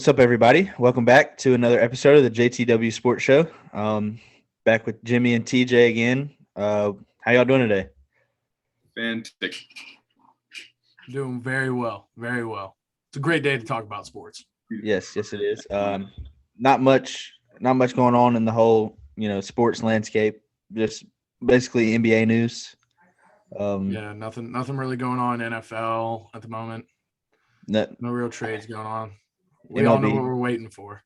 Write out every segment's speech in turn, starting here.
What's up, everybody? Welcome back to another episode of the JTW Sports Show. Back with Jimmy and TJ again. How y'all doing today? Fantastic. Doing very well, very well. It's a great day to talk about sports. Yes, it is. Not much going on in the whole sports landscape. Just basically NBA news. Yeah, nothing really going on in NFL at the moment. No real trades going on. We all know what we're waiting for.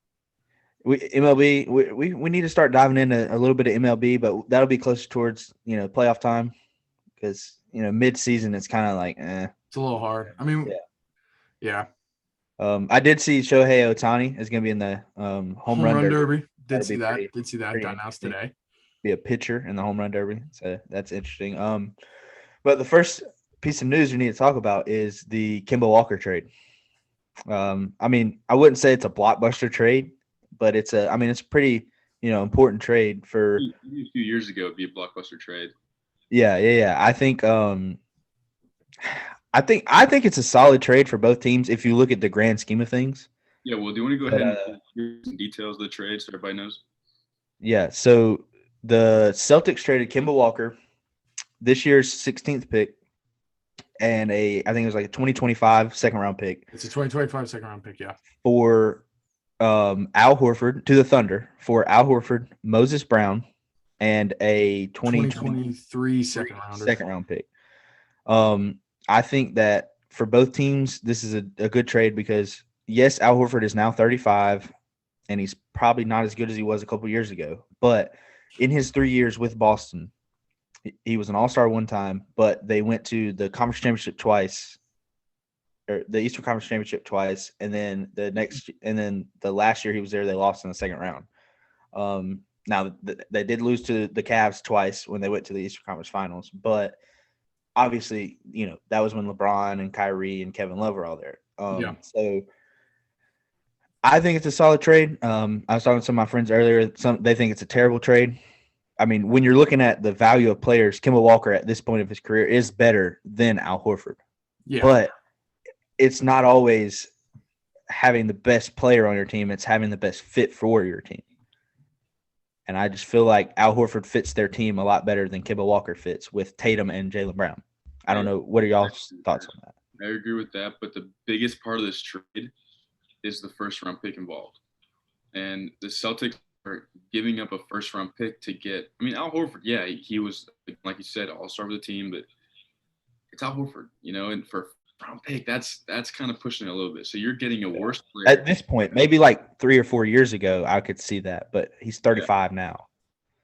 MLB. We need to start diving into a little bit of MLB, but that'll be closer towards playoff time because mid season it's kind of like It's a little hard. I mean, yeah. I did see Shohei Ohtani is going to be in the home run derby. Did see that got announced today. Be a pitcher in the home run derby, so that's interesting. But the first piece of news we need to talk about is the Kemba Walker trade. I mean, I wouldn't say it's a blockbuster trade, but it's a pretty important trade for. A few years ago, it'd be a blockbuster trade. Yeah. I think it's a solid trade for both teams if you look at the grand scheme of things. Yeah, well, do you want to go ahead and give some details of the trade so everybody knows? Yeah, so the Celtics traded Kemba Walker, this year's 16th pick, and I think it was like a 2025 second-round pick. It's a 2025 second-round pick, yeah. For Al Horford to the Thunder, for Al Horford, Moses Brown, and a 2023 second-round pick. I think that for both teams, this is a good trade because, yes, Al Horford is now 35, and he's probably not as good as he was a couple years ago. But in his 3 years with Boston, he was an all-star one time, but they went to the conference championship twice, or the Eastern Conference Championship twice, and then the last year he was there, they lost in the second round. Now they did lose to the Cavs twice when they went to the Eastern Conference Finals, but obviously, that was when LeBron and Kyrie and Kevin Love were all there. So I think it's a solid trade. I was talking to some of my friends earlier. They think it's a terrible trade. I mean, when you're looking at the value of players, Kemba Walker at this point of his career is better than Al Horford. Yeah. But it's not always having the best player on your team. It's having the best fit for your team. And I just feel like Al Horford fits their team a lot better than Kemba Walker fits with Tatum and Jaylen Brown. I don't know. What are y'all's thoughts on that? I agree with that, but the biggest part of this trade is the first-round pick involved. And the Celtics are giving up a first-round pick to get – I mean, Al Horford, yeah, he was, like you said, all-star with the team, but it's Al Horford, and for a round pick, that's kind of pushing it a little bit. So you're getting a worse player. At this point, maybe like 3 or 4 years ago, I could see that, but he's 35 now.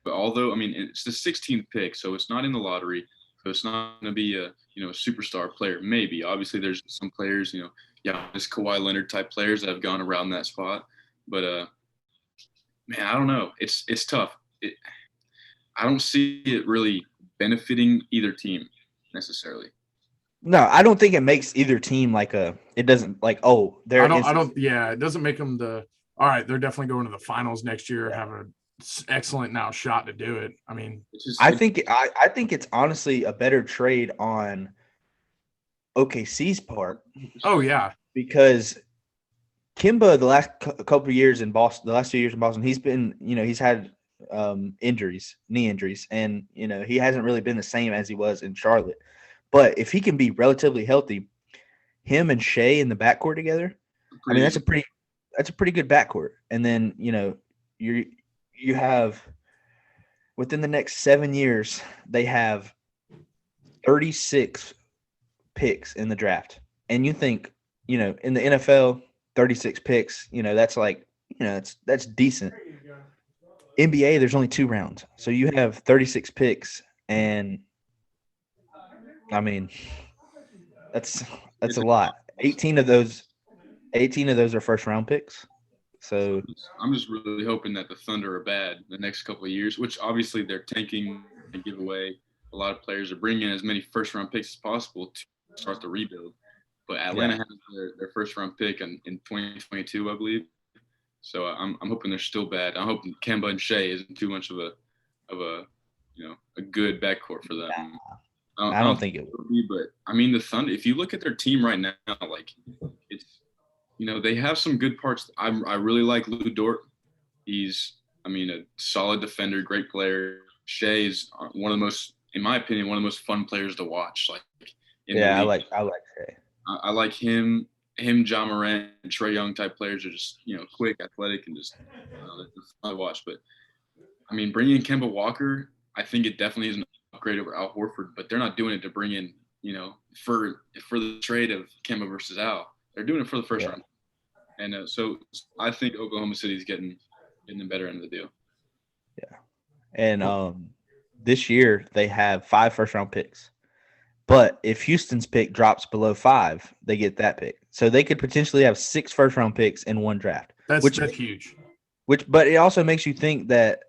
But although, I mean, it's the 16th pick, so it's not in the lottery. So it's not going to be a superstar player. Maybe. Obviously, there's some players, this Kawhi Leonard type players that have gone around that spot. But man, I don't know. It's tough. I don't see it really benefiting either team necessarily. No, I don't think it makes either team it doesn't like, oh, there. It doesn't make them all right, they're definitely going to the finals next year, have an excellent now shot to do it. I mean, I think it's honestly a better trade on OKC's part. Oh yeah, because Kemba the last couple of years in Boston, the last 2 years in Boston, he's been, he's had injuries, knee injuries, and he hasn't really been the same as he was in Charlotte. But if he can be relatively healthy, him and Shea in the backcourt together, I mean that's a pretty good backcourt. And then you have within the next 7 years they have 36 picks in the draft, and you think in the NFL 36 picks, that's like that's decent. NBA there's only 2 rounds, so you have 36 picks, and I mean, that's a lot. 18 of those are first round picks. So I'm just really hoping that the Thunder are bad the next couple of years, which obviously they're tanking and give away a lot of players, are bringing in as many first round picks as possible to start the rebuild. But Atlanta has their first round pick in 2022, I believe. So I'm hoping they're still bad. I'm hoping Kemba and Shea isn't too much of a good backcourt for them. I don't think it would be, but I mean the Thunder. If you look at their team right now, like it's they have some good parts. I really like Lou Dort. He's, a solid defender, great player. Shea is one of the most, in my opinion, one of the most fun players to watch. Like, I like Shea. I like him. Ja Morant, and Trae Young type players are just quick, athletic, and just fun to watch. But bringing in Kemba Walker, I think it definitely is an upgrade over Al Horford. But they're not doing it to bring in for the trade of Kemba versus Al. They're doing it for the first round. And so I think Oklahoma City is getting the better end of the deal. Yeah, and this year they have 5 first-round picks. But if Houston's pick drops below 5, they get that pick. So they could potentially have 6 first-round picks in one draft. That's huge. But it also makes you think that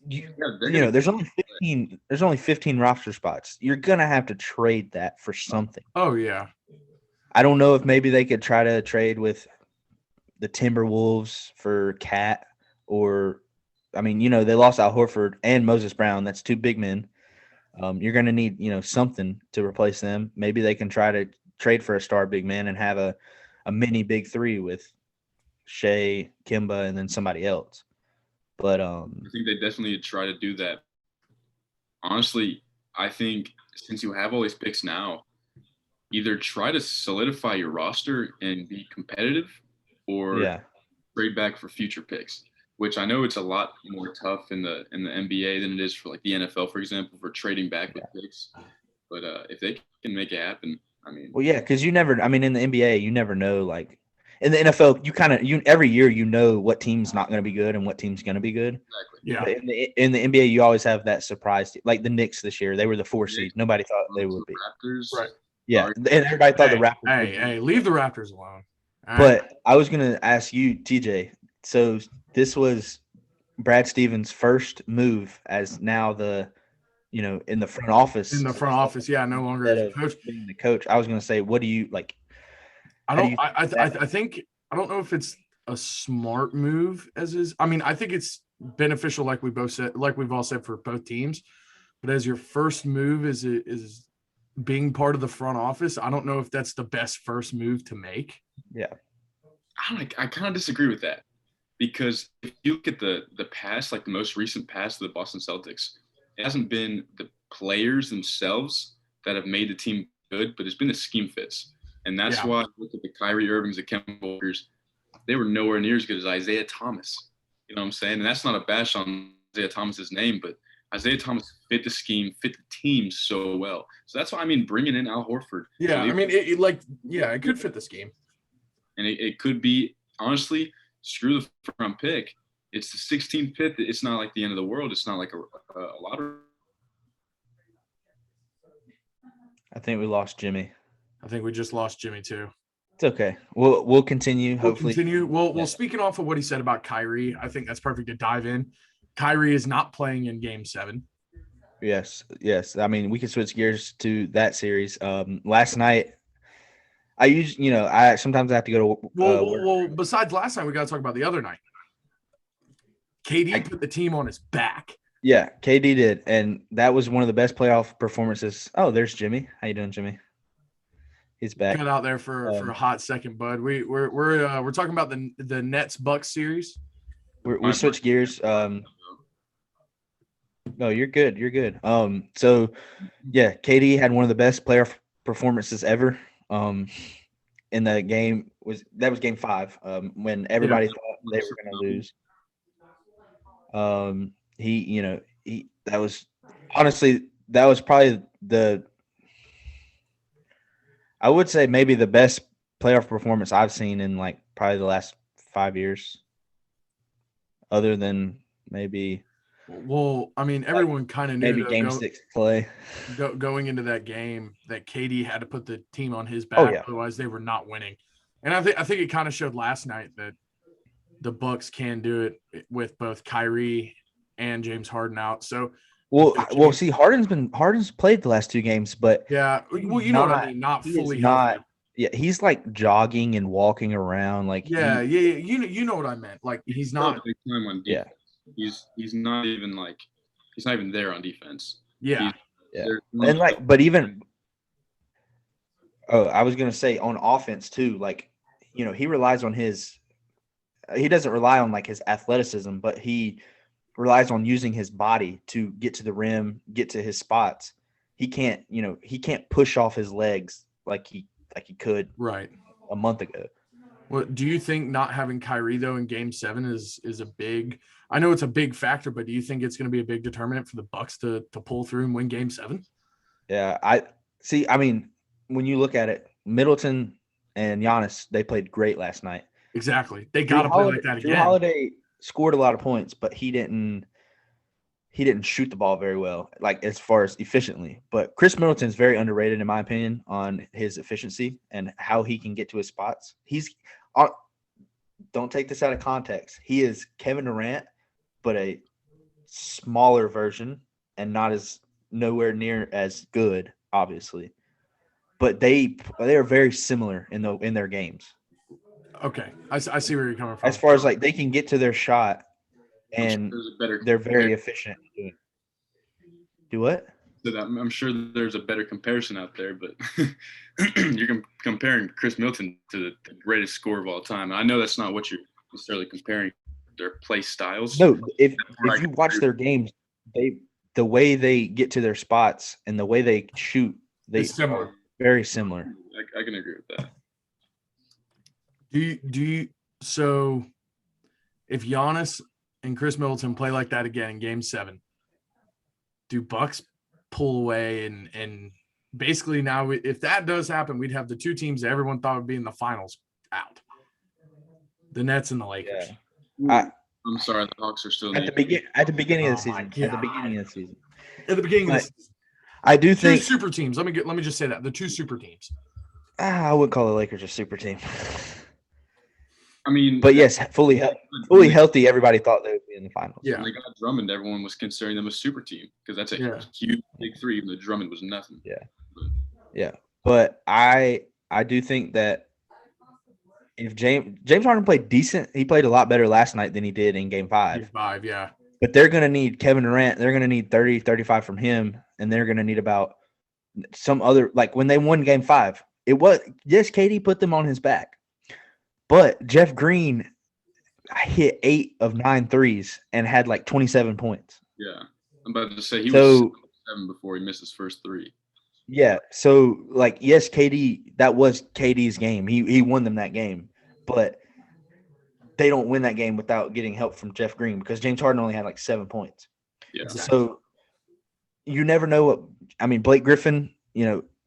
there's only 15 roster spots. You're gonna have to trade that for something. Oh yeah. I don't know if maybe they could try to trade with the Timberwolves for Cat, or they lost Al Horford and Moses Brown. That's 2 big men. You're going to need, something to replace them. Maybe they can try to trade for a star big man and have a mini big 3 with Shea, Kemba, and then somebody else. But I think they definitely try to do that. Honestly, I think since you have all these picks now, either try to solidify your roster and be competitive, or trade back for future picks. Which I know it's a lot more tough in the NBA than it is for like the NFL, for example, for trading back with picks. But if they can make it happen, well, yeah, because in the NBA, you never know. Like in the NFL, every year what team's not going to be good and what team's going to be good. Exactly. Yeah. But in the NBA, you always have that surprise. Like the Knicks this year, they were the 4 seed. Nobody thought they would be. Raptors, right? Yeah, and everybody thought the Raptors. Hey, leave the Raptors alone. But I was going to ask you, TJ. So this was Brad Stevens' first move as now the, in the front office. In the front office, no longer as a coach. Being the coach, I was going to say, what do you like? I think I don't know if it's a smart move as is. I think it's beneficial, like we've all said for both teams. But as your first move is being part of the front office, I don't know if that's the best first move to make. Yeah, I kind of disagree with that. Because if you look at the past, like the most recent past of the Boston Celtics, it hasn't been the players themselves that have made the team good, but it's been the scheme fits. And that's why I look at the Kyrie Irvings, the Kemba Walkers, they were nowhere near as good as Isaiah Thomas. You know what I'm saying? And that's not a bash on Isaiah Thomas's name, but Isaiah Thomas fit the scheme, fit the team so well. So that's why bringing in Al Horford. Yeah, it could fit the scheme. And it could be, honestly, screw the first-round pick. It's the 16th pick. It's not like the end of the world. It's not like a lottery. I think we lost Jimmy. I think we just lost Jimmy too. It's okay. We'll continue. Hopefully, Well, speaking off of what he said about Kyrie, I think that's perfect to dive in. Kyrie is not playing in Game 7. Yes. We can switch gears to that series. Last night. I sometimes have to go to well, besides last night, we got to talk about the other night. KD put the team on his back. Yeah, KD did, and that was one of the best playoff performances. Oh, there's Jimmy. How you doing, Jimmy? He's back. Got out there for a hot second, bud. We're talking about the Nets Bucks series. We switch gears. No, you're good. You're good. So yeah, KD had one of the best playoff performances ever. In the game was Game 5. When everybody thought they were going to lose. That was probably I would say maybe the best playoff performance I've seen in like probably the last 5 years. Other than maybe. Well, everyone kind of knew maybe Game 6 play going into that game that KD had to put the team on his back, otherwise they were not winning. And I think it kind of showed last night that the Bucks can do it with both Kyrie and James Harden out. So, see, Harden's played the last 2 games, but what I mean, not fully healthy. Yeah, he's like jogging and walking around, like you know what I meant. Like he's not. Yeah. He's not even there on defense. Yeah. And I was gonna say on offense too. Like he relies on he doesn't rely on like his athleticism, but he relies on using his body to get to the rim, get to his spots. He can't push off his legs like he could right a month ago. Well, do you think not having Kyrie though in Game 7 is a big? I know it's a big factor, but do you think it's going to be a big determinant for the Bucks to pull through and win Game 7? Yeah, I see. I mean, when you look at it, Middleton and Giannis, they played great last night. Exactly, they got to play like that again. Jrue Holiday scored a lot of points, but he didn't shoot the ball very well, like as far as efficiently. But Chris Middleton is very underrated, in my opinion, on his efficiency and how he can get to his spots. Don't take this out of context. He is Kevin Durant, but a smaller version and nowhere near as good, obviously. But they are very similar in their games. Okay, I see where you're coming from. As far as like they can get to their shot, and they're very efficient. Do what? So I'm sure there's a better comparison out there, but you're comparing Chris Middleton to the greatest scorer of all time. And I know that's not what you're necessarily comparing their play styles. No, if you watch their games, the way they get to their spots and the way they shoot, it's similar. Very similar. I can agree with that. Do you so if Giannis and Chris Middleton play like that again in Game 7, do Bucks pull away and basically now if that does happen, we'd have the two teams that everyone thought would be in the finals out, the Nets and the Lakers. Yeah. I'm sorry, the Hawks are still at the beginning of the season. At the beginning of the season. At the beginning of the season. I do think two super teams. Let me just say that the two super teams. I would call the Lakers a super team. I mean, but yes, fully healthy. Everybody thought they would be in the finals. Yeah, when they got Drummond, everyone was considering them a super team because that's a huge big three. Even though Drummond was nothing. Yeah. But I do think that if James Harden played decent, he played a lot better last night than he did in Game 5. Game 5, yeah. But they're going to need Kevin Durant. They're going to need 30, 35 from him, and they're going to need about some other – like when they won Game 5, KD put them on his back. But Jeff Green hit 8 of 9 threes and had like 27 points. Yeah. I'm about to say he was 7 before he missed his first 3. Yeah. So, like, yes, KD, that was KD's game. He won them that game. But they don't win that game without getting help from Jeff Green because James Harden only had like 7 points. Yeah. So you never know what – I mean, Blake Griffin,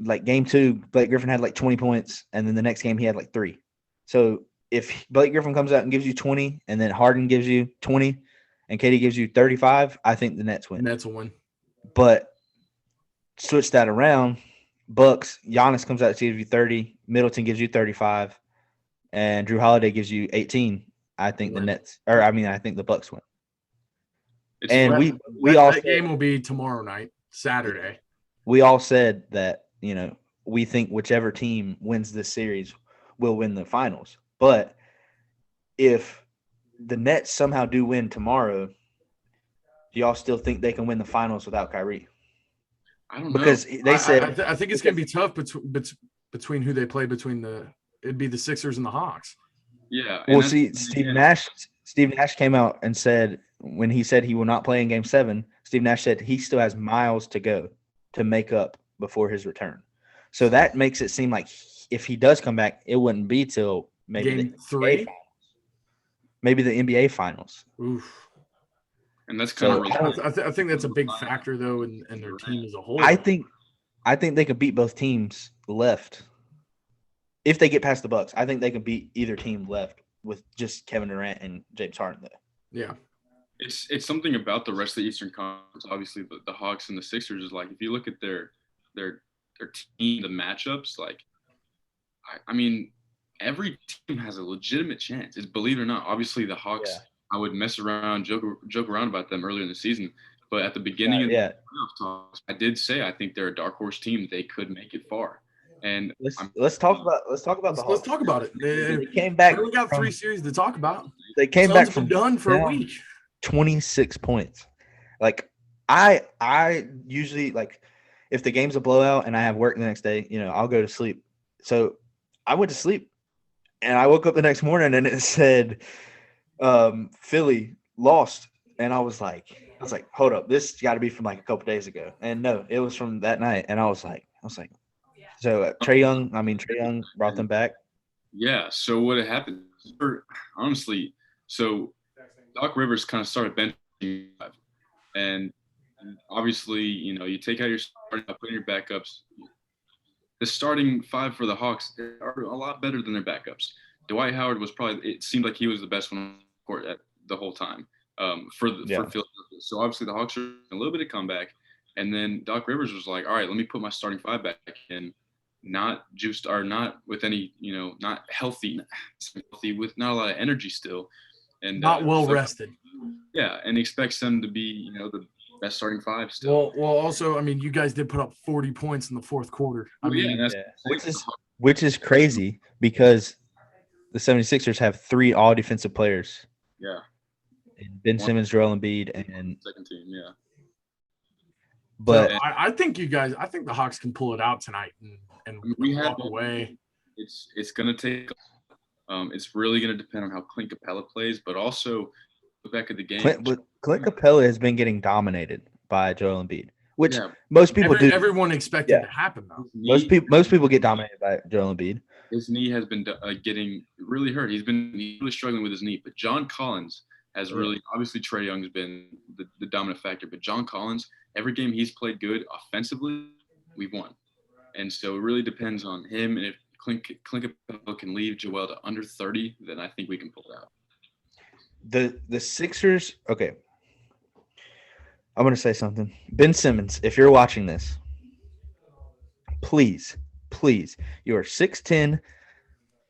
like Game 2, Blake Griffin had like 20 points, and then the next game he had like 3. So if Blake Griffin comes out and gives you 20 and then Harden gives you 20 and KD gives you 35, I think the Nets win. Nets will win. But switch that around, Bucks, Giannis comes out and gives you 30, Middleton gives you 35, and Jrue Holiday gives you 18. I think I think the Bucks win. That game will be tomorrow night, Saturday. We all said that, we think whichever team wins this series will win the finals. But if the Nets somehow do win tomorrow, do y'all still think they can win the finals without Kyrie? I don't know. Because they said I think it's going to be tough between who they play it'd be the Sixers and the Hawks. Yeah. Well, see, Steve Nash came out and said when he said he will not play in Game 7, Steve Nash said he still has miles to go to make up before his return. So that makes it seem like if he does come back, it wouldn't be till maybe Game 3, maybe the NBA Finals. Oof. And that's kind of. I think that's a big factor though, in their team as a whole. I think they could beat both teams left. If they get past the Bucks, I think they can beat either team left with just Kevin Durant and James Harden though. Yeah. It's something about the rest of the Eastern Conference. Obviously, the Hawks and the Sixers is like if you look at their team, the matchups, like I mean, every team has a legitimate chance. It's believe it or not. Obviously, the Hawks. Yeah. I would mess around, joke around about them earlier in the season, but at the beginning of the playoff talks, I did say I think they're a dark horse team. They could make it far. And let's talk about the Hawks. Let's talk about it. They came back. We got 3 series to talk about. They came back from done for a week. 26 points. Like I usually like if the game's a blowout and I have work the next day, I'll go to sleep. So I went to sleep And I woke up the next morning and it said Philly lost. And I was like, hold up, this got to be from like a couple days ago. And no, it was from that night. And I was like, so Trae Young brought them back. Yeah. So what had happened? Honestly, so Doc Rivers kind of started benching, and obviously, you take out your starting, put in your backups. The starting five for the Hawks are a lot better than their backups. Dwight Howard was probably, it seemed like he was the best one on the court the whole time for Philadelphia. So obviously the Hawks are a little bit of comeback. And then Doc Rivers was like, all right, let me put my starting five back in, not juiced or not with any, not healthy, with not a lot of energy still. And not well rested. Yeah. And expects them to be, the best starting five still. Well, also, I mean, you guys did put up 40 points in the fourth quarter. Which is crazy because the 76ers have 3 all-defensive players. Yeah. Ben Simmons, Joel Embiid, and second team, yeah. But so I think the Hawks can pull it out tonight and walk away. It's going to take it's really going to depend on how Clint Capella plays, but also look back at the game. Clint Capella has been getting dominated by Joel Embiid, which most people do. Everyone expected to happen, though. Most people get dominated by Joel Embiid. His knee has been getting really hurt. He's really struggling with his knee. But John Collins has really – obviously Trae Young's been the dominant factor. But John Collins, every game he's played good offensively, we've won. And so it really depends on him. And if Clint Capella can leave Joel to under 30, then I think we can pull it out. The Sixers – okay. I'm going to say something. Ben Simmons, if you're watching this, please, you are 6'10".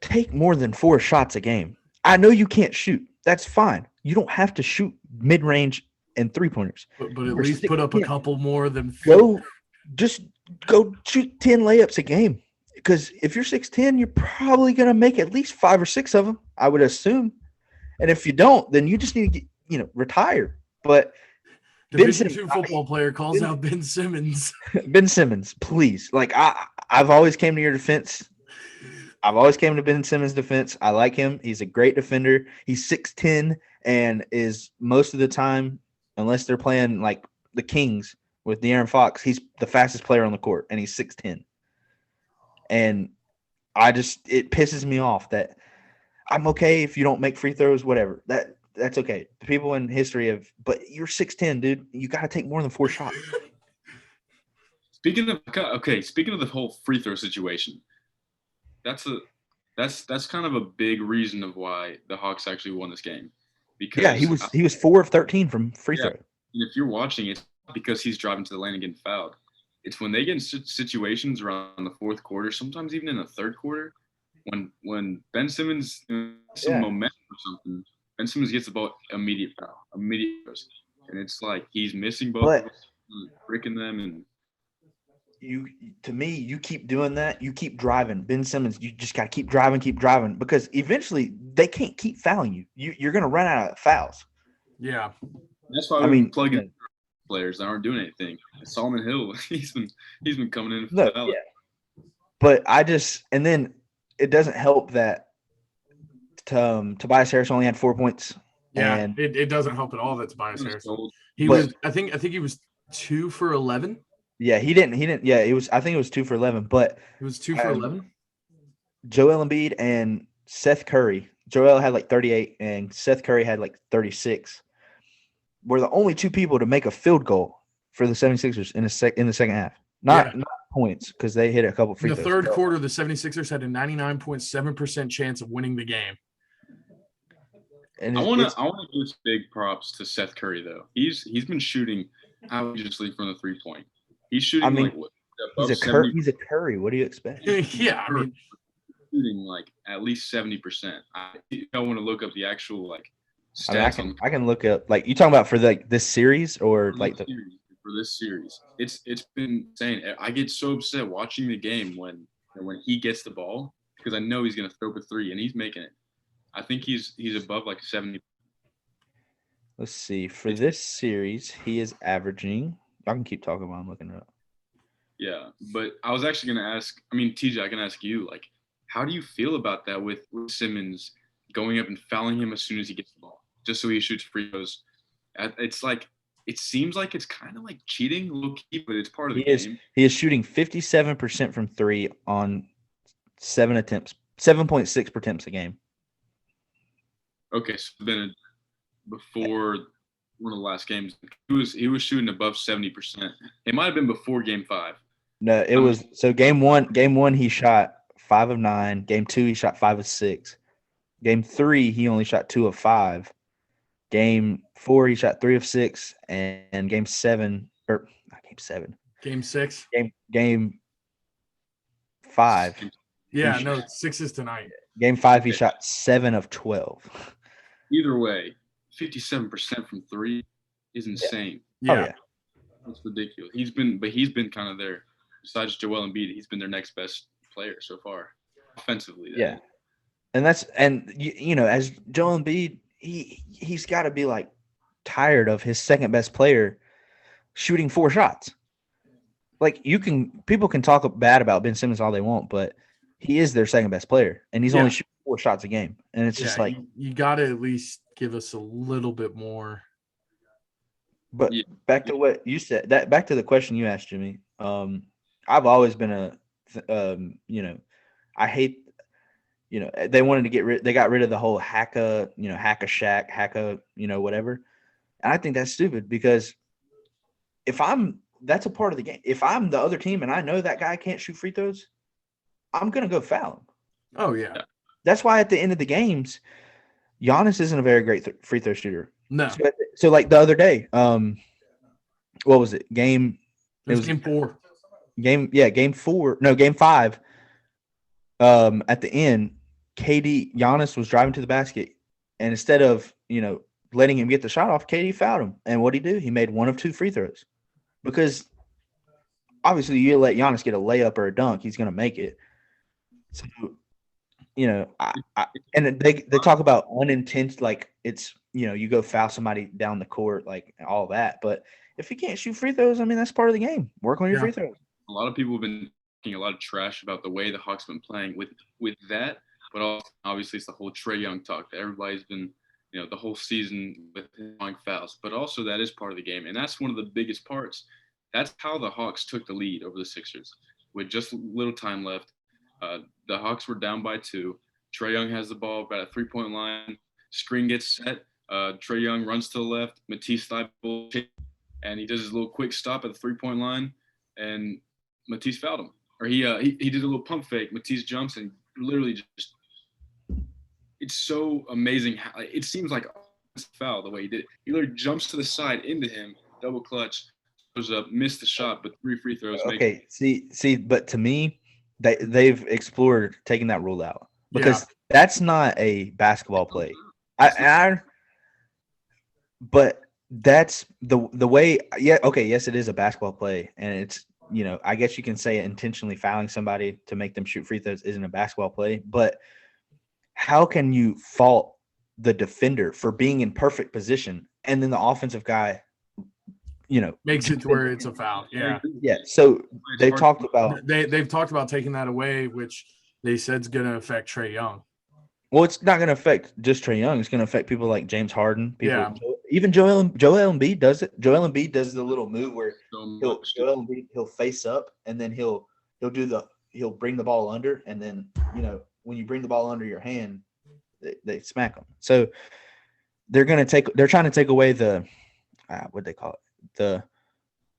Take more than 4 shots a game. I know you can't shoot. That's fine. You don't have to shoot mid-range and three-pointers. But at least put up a couple more than 4. Go shoot 10 layups a game. Because if you're 6'10", you're probably going to make at least 5 or 6 of them, I would assume. And if you don't, then you just need to get, retire. But Division II football player calls out Ben Simmons. Ben Simmons, please. Like I've always came to your defense. I've always came to Ben Simmons' defense. I like him. He's a great defender. He's 6'10" and is most of the time, unless they're playing like the Kings with De'Aaron Fox, he's the fastest player on the court, and he's 6'10". And it pisses me off that I'm okay if you don't make free throws, whatever. That's okay. People in history but you're 6'10", dude. You got to take more than 4 shots. Speaking of the whole free throw situation, that's kind of a big reason of why the Hawks actually won this game. Because he was 4 of 13 from free throw. If you're watching, it's not because he's driving to the lane and getting fouled. It's when they get in situations around the fourth quarter, sometimes even in the third quarter, when Ben Simmons some momentum or something. Ben Simmons gets the ball, immediate foul, and it's like he's missing both, breaking them, and you keep doing that, you keep driving. Ben Simmons, you just got to keep driving, because eventually they can't keep fouling you. You're going to run out of fouls. Yeah, that's why we plug in players that aren't doing anything. Solomon Hill, he's been coming in. But and then it doesn't help that. Tobias Harris only had 4 points. Yeah, and it doesn't help at all that Tobias Harris. I think he was 2 for 11. Yeah, he didn't. Yeah, I think it was 2 for 11. But it was 2 for 11. Joel Embiid and Seth Curry. Joel had like 38, and Seth Curry had like 36. Were the only 2 people to make a field goal for the 76ers in the second half. Not points, because they hit a couple free throws. In the third quarter, the 76ers had a 99.7% chance of winning the game. And I want to give big props to Seth Curry, though. He's been shooting outrageously from the 3-point. He's shooting he's a Curry. What do you expect? Yeah, I mean, shooting like at least 70%. I want to look up the actual stats. I can look up, like, you talking about for this series or for this series. It's been insane. I get so upset watching the game when he gets the ball, because I know he's gonna throw up a 3 and he's making it. I think he's above like 70. Let's see. For this series, he is averaging. I can keep talking while I'm looking it up. Yeah, but I was actually going to ask. I mean, TJ, I can ask you, how do you feel about that with Simmons going up and fouling him as soon as he gets the ball, just so he shoots free throws? It's like it seems like it's kind of like cheating, low key, but it's part of the game. He is shooting 57% from three on 7.6 attempts a game. Okay, so then before one of the last games, he was shooting above 70%. It might have been before Game 5. No, it was so game one he shot 5 of 9. Game 2 he shot 5 of 6. Game 3 he only shot 2 of 5. Game 4 he shot 3 of 6, and game 7 or not game 7. Game 6. Game 5. Yeah, no, 6 is tonight. Game 5 he shot 7 of 12. Either way, 57% from 3 is insane. Yeah. Oh, yeah. That's ridiculous. He's been kind of there. Besides Joel Embiid, he's been their next best player so far, offensively. Yeah, and you know, as Joel Embiid, he's got to be like tired of his second best player shooting 4 shots. Like people can talk bad about Ben Simmons all they want, but he is their second best player, and he's only shooting 4 shots a game, and it's just like you got to at least give us a little bit more. But back to what you said, back to the question you asked, Jimmy. I've always been I hate, they wanted to they got rid of the whole hack a Shaq, whatever. And I think that's stupid because that's a part of the game. If I'm the other team and I know that guy can't shoot free throws, I'm going to go foul him. Oh, yeah. That's why at the end of the games, Giannis isn't a very great free throw shooter. No. So like the other day, what was it? It was game 4. Game 4. No, game 5. At the end, Giannis was driving to the basket, and instead of letting him get the shot off, KD fouled him. And what'd he do? He made 1 of 2 free throws, because obviously you let Giannis get a layup or a dunk, he's gonna make it. So and they talk about unintentional, like it's you go foul somebody down the court, like all that. But if you can't shoot free throws, I mean that's part of the game. Work on your free throws. A lot of people have been talking a lot of trash about the way the Hawks have been playing with that, but also obviously it's the whole Trae Young talk that everybody's been, the whole season with him drawing fouls. But also that is part of the game, and that's one of the biggest parts. That's how the Hawks took the lead over the Sixers with just little time left. The Hawks were down by 2. Trae Young has the ball about a 3-point line. Screen gets set. Trae Young runs to the left. Matisse Thybulle, and he does his little quick stop at the 3-point line, and Matisse fouled him. Or he did a little pump fake. Matisse jumps and literally just – it's so amazing how – it seems like a foul the way he did it. He literally jumps to the side into him, double clutch, goes up, missed the shot, but 3 free throws. Okay, see, but to me, they've explored taking that rule out because that's not a basketball play. But that's the way. Yeah, okay, yes, it is a basketball play, and it's I guess you can say intentionally fouling somebody to make them shoot free throws isn't a basketball play. But how can you fault the defender for being in perfect position and then the offensive guy, makes it to where it's a foul? Yeah. Yeah. So they've talked about taking that away, which they said is going to affect Trae Young. Well, it's not going to affect just Trae Young. It's going to affect people like James Harden. Even Joel Embiid does it. Joel Embiid does the little move where he'll face up and then he'll bring the ball under, and then when you bring the ball under your hand, they smack them. So they're trying to take away the what they call it, the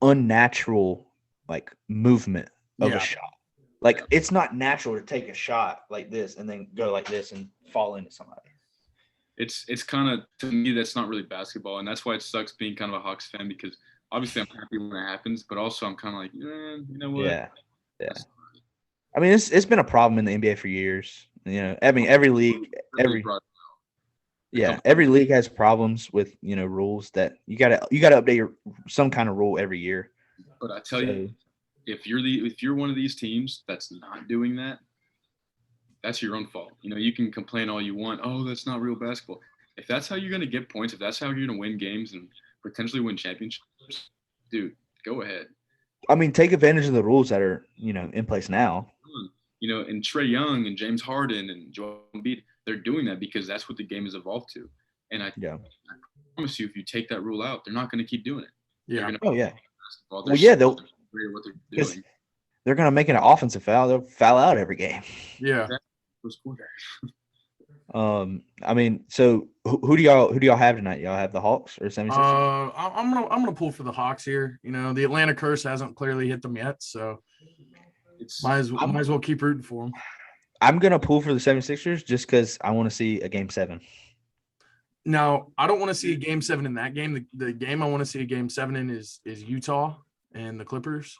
unnatural like movement of a shot. Like it's not natural to take a shot like this and then go like this and fall into somebody. It's kind of, to me, that's not really basketball, and that's why it sucks being kind of a Hawks fan, because obviously I'm happy when it happens, but also I'm kind of like, you know what? Yeah. I mean, it's been a problem in the NBA for years. I mean, every league has problems with rules that you got to update some kind of rule every year. But I tell you, if you're one of these teams that's not doing that, that's your own fault. You can complain all you want. Oh, that's not real basketball. If that's how you're going to get points, if that's how you're going to win games and potentially win championships, dude, go ahead. I mean, take advantage of the rules that are, in place now. and Trae Young and James Harden and Joel Embiid, they're doing that because that's what the game has evolved to. And I promise you, if you take that rule out, they're not going to keep doing it. Yeah. Oh yeah. Basketball. Well, yeah, what they're doing. They're going to make an offensive foul. They'll foul out every game. Yeah. First quarter. I mean, so who do y'all have tonight? Y'all have the Hawks or 76ers? I'm gonna pull for the Hawks here. The Atlanta curse hasn't clearly hit them yet, so might as well keep rooting for them. I'm gonna pull for the 76ers just because I want to see a game 7. Now, I don't want to see a game 7 in that game. The game I want to see a game 7 in is Utah and the Clippers.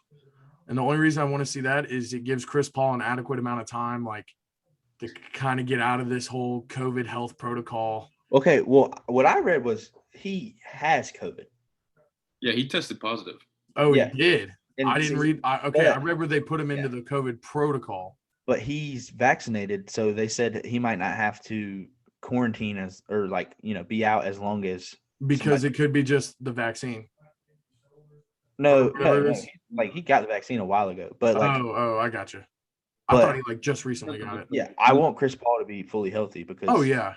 And the only reason I want to see that is it gives Chris Paul an adequate amount of time, to kind of get out of this whole COVID health protocol. Okay, well, what I read was he has COVID. Yeah, he tested positive. Oh, yeah. He did. And I didn't read. I read where they put him into the COVID protocol. But he's vaccinated, so they said he might not have to quarantine be out as long as because it could be just the vaccine. No, he got the vaccine a while ago, but I got you. I thought he just recently got it. Yeah, I want Chris Paul to be fully healthy because. Oh yeah,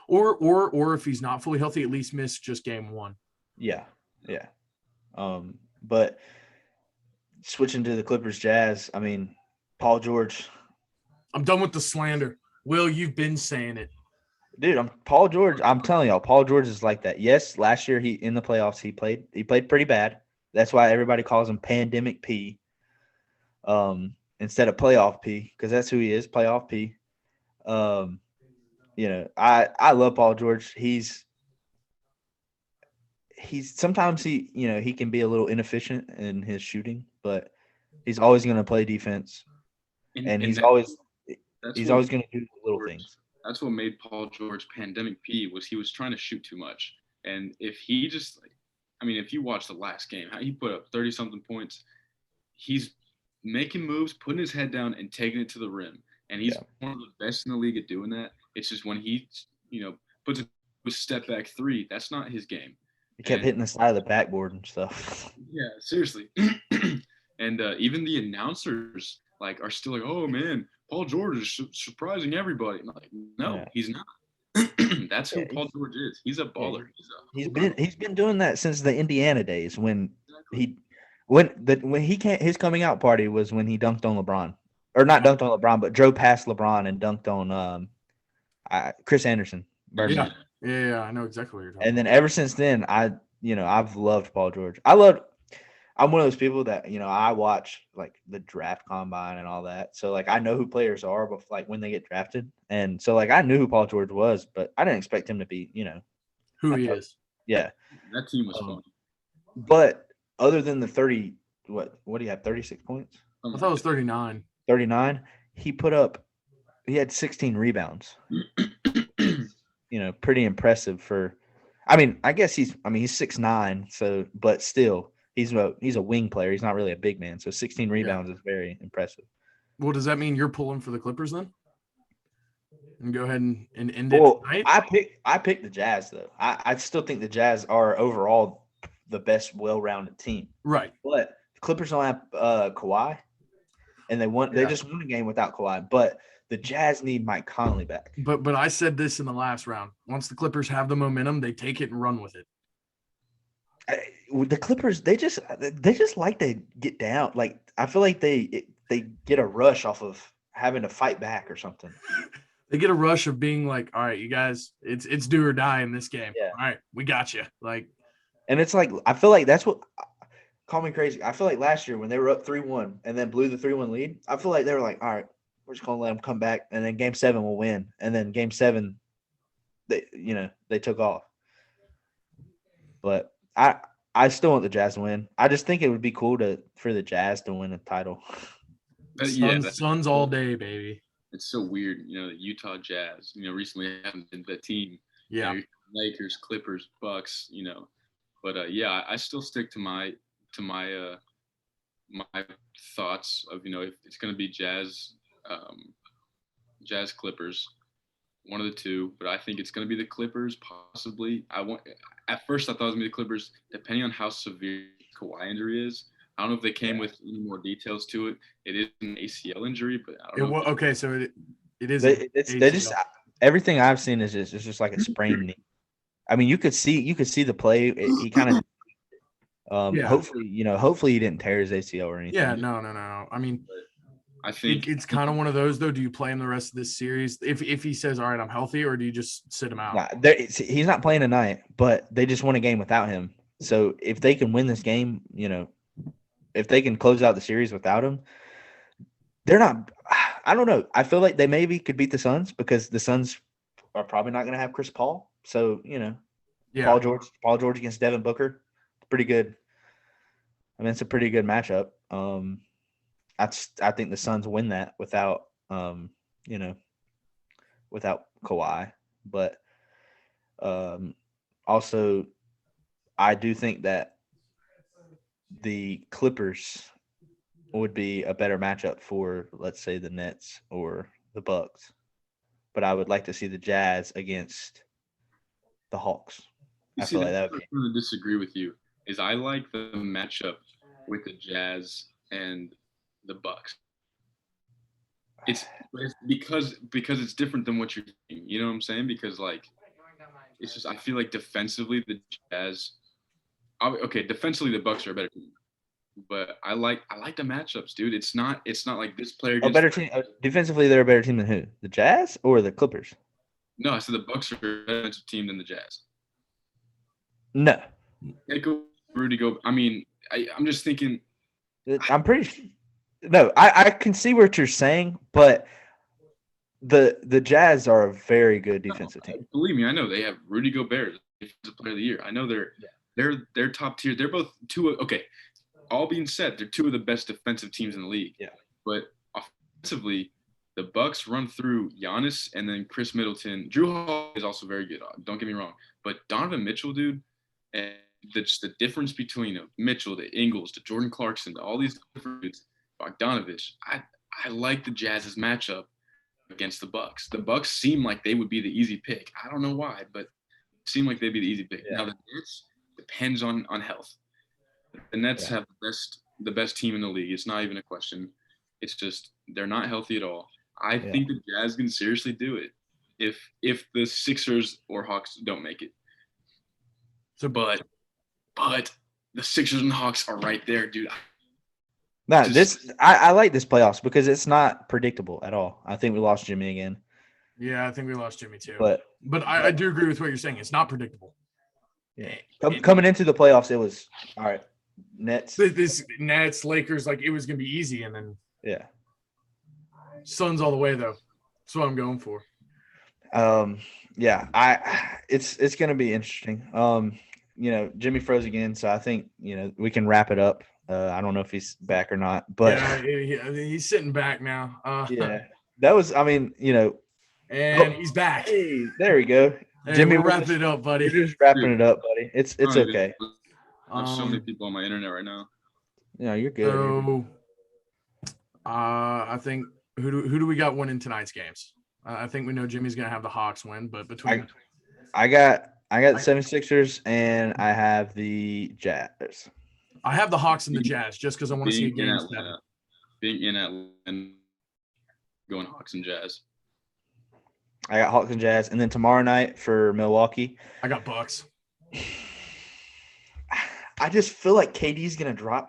or if he's not fully healthy, at least miss just game 1. Yeah. But switching to the Clippers Jazz, I mean, Paul George. I'm done with the slander. Will, you've been saying it. Dude, Paul George. I'm telling y'all, Paul George is like that. Yes, last year in the playoffs he played pretty bad. That's why everybody calls him Pandemic P. Instead of Playoff P, because that's who he is, Playoff P. I love Paul George. He's sometimes he can be a little inefficient in his shooting, but he's always going to play defense, and he's always going to do little things. That's what made Paul George Pandemic P was he was trying to shoot too much, and if he just if you watch the last game, how he put up 30-something points, he's making moves, putting his head down, and taking it to the rim. And he's one of the best in the league at doing that. It's just when he, puts a step back 3, that's not his game. He kept hitting the side of the backboard and stuff. Yeah, seriously. And even the announcers are still oh man, Paul George is surprising everybody. I'm like, no, he's not. That's who Paul George is. He's a baller. He's been doing that since the Indiana days when his coming out party was when he dunked on LeBron, or not dunked on LeBron, but drove past LeBron and dunked on Chris Anderson. Yeah, I know exactly what you're talking about. And then ever since then, I've loved Paul George. I'm one of those people that I watch the draft combine and all that, so I know who players are, but when they get drafted, and so I knew who Paul George was, but I didn't expect him to be who he is. Yeah, that team was fun. But other than the 30, what do you have? 36 points? I thought it was 39. 39. He had 16 rebounds. Pretty impressive for. I guess he's 6'9", so but still. He's a wing player. He's not really a big man. So 16 rebounds is very impressive. Well, does that mean you're pulling for the Clippers then? And go ahead and end it tonight? I picked the Jazz though. I still think the Jazz are overall the best well-rounded team. Right. But the Clippers don't have Kawhi, and they just won a game without Kawhi. But the Jazz need Mike Conley back. But I said this in the last round. Once the Clippers have the momentum, they take it and run with it. The Clippers, they just like to get down. I feel like they get a rush off of having to fight back or something. They get a rush of being all right, you guys, it's do or die in this game. Yeah. All right, we got you. And it's I feel like that's what call me crazy. I feel like last year when they were up 3-1 and then blew the 3-1 lead, I feel like they were all right, we're just gonna let them come back, and then Game 7 will win, and then Game 7, they took off. But I still want the Jazz to win. I just think it would be cool for the Jazz to win a title. Suns all day, baby. It's so weird, the Utah Jazz. Recently haven't been the team. Yeah. Lakers, Clippers, Bucks. But I still stick to my my thoughts of if it's going to be Jazz Clippers, one of the two. But I think it's going to be the Clippers possibly. At first I thought it was going to be the Clippers. Depending on how severe Kawhi injury is, I don't know if they came with any more details to it. It is an ACL injury, but I don't know. Okay, so it is. They just everything I've seen is just like a sprained knee. I mean, you could see the play. He kind of hopefully he didn't tear his ACL or anything. Yeah, no. I mean, I think it's kind of one of those though. Do you play him the rest of this series if he says, "All right, I'm healthy," or do you just sit him out? Nah, he's not playing tonight, but they just won a game without him. So if they can win this game, if they can close out the series without him, they're not. I don't know. I feel like they maybe could beat the Suns because the Suns are probably not going to have Chris Paul. So Paul George against Devin Booker, pretty good. I mean, it's a pretty good matchup. I think the Suns win that without without Kawhi, but also I do think that the Clippers would be a better matchup for, let's say, the Nets or the Bucks. But I would like to see the Jazz against the Hawks. I feel like that would be. I'm going to disagree with you. I like the matchup with the Jazz and the Bucks. It's because it's different than what you're doing. You know what I'm saying? Because it's just I feel like defensively the Jazz. Okay, defensively the Bucks are a better team. But I like the matchups, dude. It's not like this player. A better team defensively. They're a better team than who? The Jazz or the Clippers? No, I said the Bucks are a better defensive team than the Jazz. No. Rudy Gobert. I mean, I'm just thinking. I'm pretty. No, I can see what you're saying, but the Jazz are a very good defensive team. Believe me, I know they have Rudy Gobert, defensive player of the year. I know they're top tier. They're both two. Okay. All being said, they're two of the best defensive teams in the league. Yeah. But offensively, the Bucks run through Giannis and then Chris Middleton. Drew Holiday is also very good. Don't get me wrong. But Donovan Mitchell, dude, and just the difference between Mitchell, the Ingles, to Jordan Clarkson, to all these different dudes, Bogdanovich. I like the Jazz's matchup against the Bucks. The Bucks seem like they would be the easy pick. I don't know why, but it seemed like they'd be the easy pick. Yeah. Now the Nets depends on health. The Nets have the best team in the league. It's not even a question. It's just they're not healthy at all. I think the Jazz can seriously do it if the Sixers or Hawks don't make it. So, but the Sixers and the Hawks are right there, dude. I like this playoffs because it's not predictable at all. I think we lost Jimmy again. Yeah, I think we lost Jimmy too. But I do agree with what you're saying. It's not predictable. Yeah, coming into the playoffs, it was all right. Nets, Lakers, it was gonna be easy, and then Suns all the way though. That's what I'm going for. It's gonna be interesting. Jimmy froze again, so I think we can wrap it up. I don't know if he's back or not, but he's sitting back now. That was, and he's back. Hey, there we go. Hey, Jimmy, we're wrapping it up, buddy. You're just wrapping it up, buddy. It's okay. There's so many people on my internet right now. Yeah, you're good. So, I think who do we got winning tonight's games? I think we know Jimmy's gonna have the Hawks win, but between I got the 76ers and I have the Jazz. I have the Hawks and the Jazz just because I want to see a game. Being in Atlanta, going Hawks and Jazz. I got Hawks and Jazz, and then tomorrow night for Milwaukee, I got Bucks. I just feel like KD's gonna drop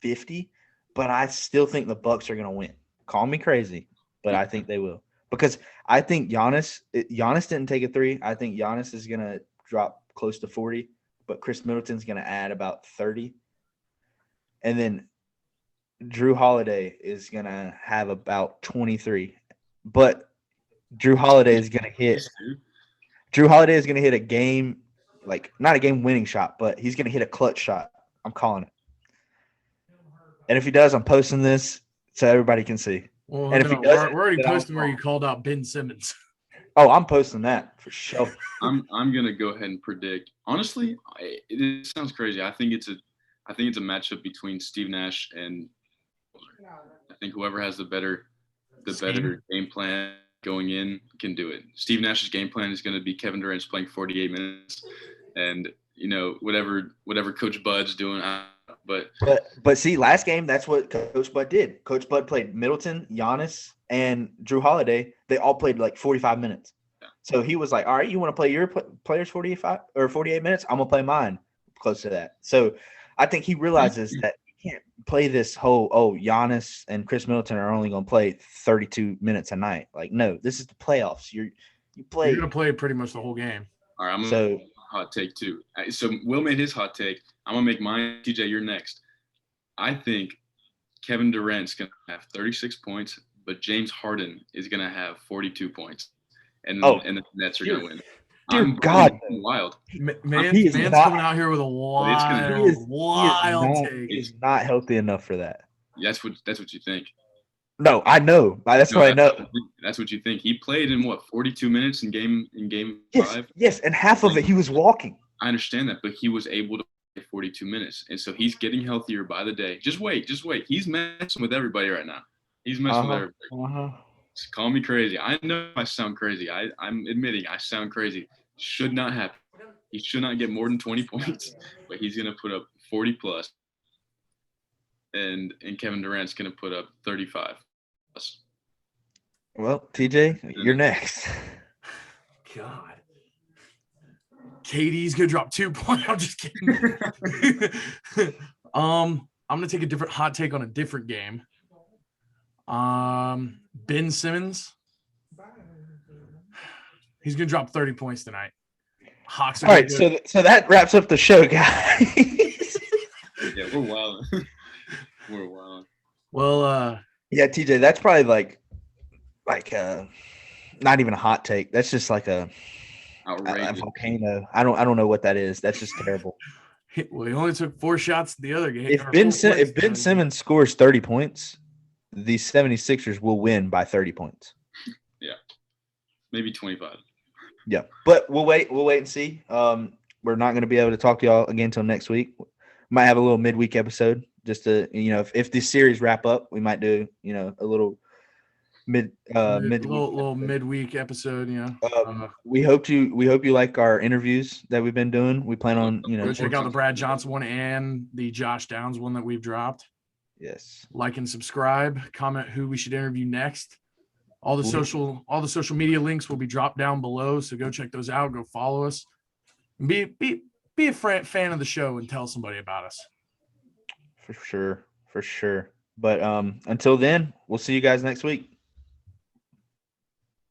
50, but I still think the Bucks are gonna win. Call me crazy, but I think they will because I think Giannis didn't take a three. I think Giannis is gonna drop close to 40, but Chris Middleton's gonna add about 30, and then Drew Holiday is gonna have about 23, but Drew Holiday is gonna hit a game. Not a game-winning shot, but he's going to hit a clutch shot. I'm calling it. And if he does, I'm posting this so everybody can see. Well, and if he does, we're already posting where you called out Ben Simmons. Oh, I'm posting that for sure. I'm going to go ahead and predict. Honestly, it sounds crazy. I think it's a matchup between Steve Nash and I think whoever has the better game plan going in can do it. Steve Nash's game plan is going to be Kevin Durant's playing 48 minutes, and whatever Coach Bud's doing, But see, last game, that's what Coach Bud did. Coach Bud played Middleton, Giannis, and Drew Holiday. They all played like 45 minutes. Yeah. So he was like, all right, you want to play your players 45 or 48 minutes? I'm going to play mine close to that. So I think he realizes that you can't play this whole, Giannis and Chris Middleton are only going to play 32 minutes a night. Like, no, this is the playoffs. You're going to play pretty much the whole game. All right, I'm going to hot take too. So Will made his hot take. I'm going to make mine. TJ, you're next. I think Kevin Durant's going to have 36 points, but James Harden is going to have 42 points. And the Nets are going to win. Dear God. Wild. Man's coming out here with a wild take. He's not healthy enough for that. That's what you think. No, I know. That's what I know. That's what you think. He played in 42 minutes in game 5? Yes, and half of it he was walking. I understand that, but he was able to play 42 minutes. And so he's getting healthier by the day. Just wait. He's messing with everybody right now. He's messing with everybody. Just call me crazy. I know I sound crazy. I'm admitting I sound crazy. Should not happen. He should not get more than 20 points, but he's going to put up 40 plus. And Kevin Durant's going to put up 35 plus. Well, TJ, you're next. God. KD's going to drop 2 points. I'm just kidding. I'm going to take a different hot take on a different game. Ben Simmons. He's going to drop 30 points tonight. Hawks. All right, so that wraps up the show, guys. Yeah, we're wild. We're wild. Well, yeah, TJ, that's probably like not even a hot take. That's just like a volcano. I don't know what that is. That's just terrible. Well, he only took 4 shots the other game. If Ben Simmons scores 30 points, the 76ers will win by 30 points. Yeah. Maybe 25. Yeah. But we'll wait and see. We're not going to be able to talk to y'all again until next week. Might have a little midweek episode just to, if this series wrap up, we might do, a little midweek episode. Yeah. We hope you like our interviews that we've been doing. We plan on, go check out the Brad Johnson one and the Josh Downs one that we've dropped. Yes. Like and subscribe, comment who we should interview next. All the social media links will be dropped down below. So go check those out. Go follow us. And be a fan of the show and tell somebody about us. For sure. But until then, we'll see you guys next week.